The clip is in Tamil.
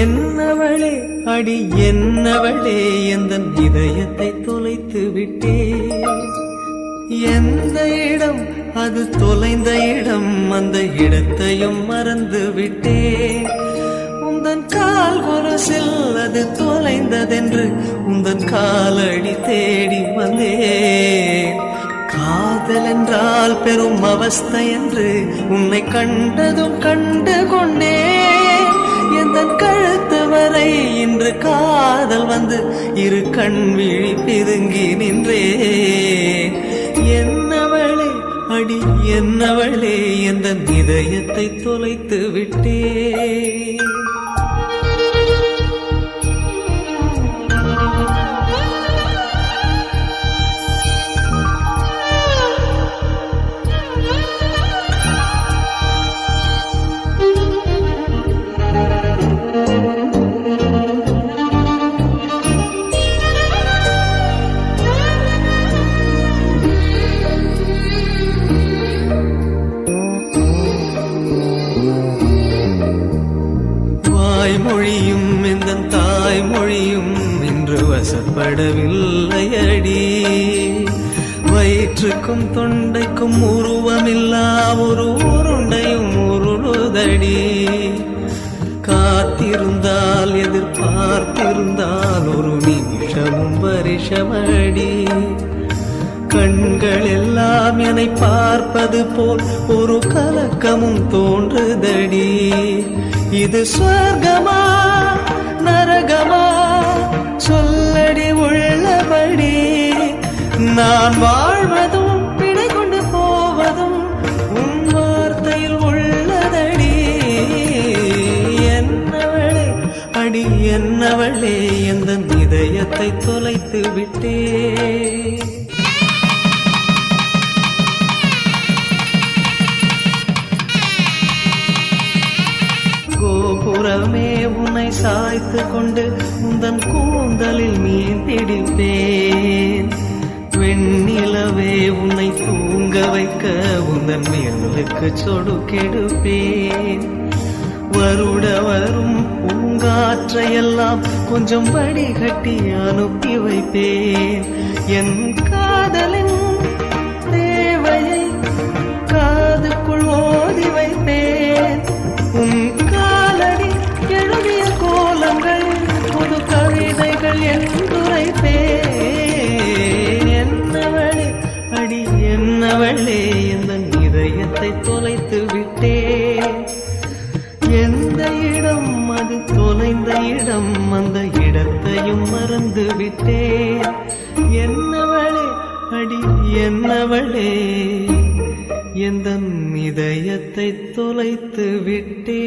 என்னவளே அடி என்னவளே எந்தன் இதயத்தை தொலைத்து விட்டே. எந்த இடம் அது தொலைந்த இடம், அந்த இடத்தையும் மறந்து விட்டே. உந்தன் கால் கொலுசில் அது தொலைந்ததென்று உந்தன் காலடி தேடி வந்தேன். காதல் என்றால் பெரும் அவஸ்தை என்று உன்னை கண்டதும் கண்டு கொண்டேன். எந்தன் கழுத்து வரை இன்று காதல் வந்து இரு கண் விழி பிதுங்கி நின்றே. என்னவளே அடி என்னவளே எந்தன் இதயத்தை தொலைத்து விட்டே. மொழியும் இந்த தாய்மொழியும் இன்று வசப்படவில்லையடி. வயிற்றுக்கும் தொண்டைக்கும் உருவமில்லா ஒரு உருண்டையும் உருளுதடி. காத்திருந்தால் எதிர்பார்த்திருந்தால் ஒரு நிமிஷமும் வருஷமடி. கண்கள் எல்லாம் என்னை பார்ப்பது போல் ஒரு கலக்கமும் தோன்றுதடி. இது சொர்க்கமா நரகமா சொல்லடி உள்ளபடி. நான் வாழ்வதும் பிழை கொண்டு போவதும் உன் வார்த்தையில் உள்ளதடி. என்னவளே அடி என்னவளே எந்தன் இதயத்தை தொலைத்து விட்டே. கோபுரமே உன்னை சாய்த்து கொண்டு உந்தன் கூந்தலில் மீன் பிடிப்பேன். வெண்ணிலவே உன்னை தூங்க வைக்க உந்தன் மேலுக்கு சொடுக்கெடுப்பேன். வருட வரும் பூங்காற்றையெல்லாம் கொஞ்சம் வடிகட்டி அனுப்பி வைப்பேன். என் காதலின் தேவையை காதுக்குள் ஓதி வைப்பேன். உன் காலடி எழுதிய கோலங்கள் புது கவிதைகள் என்றுரைப்பேன். என்னவளே அடி என்னவளே எந்தன் இதயத்தை தொலைத்து விட்டே. எந்த இடம் அது தொலைந்த இடம், அந்த இடத்தையும் மறந்து விட்டேன். என்னவளே அடி என்னவளே எந்தன் இதயத்தை தொலைத்து விட்டே.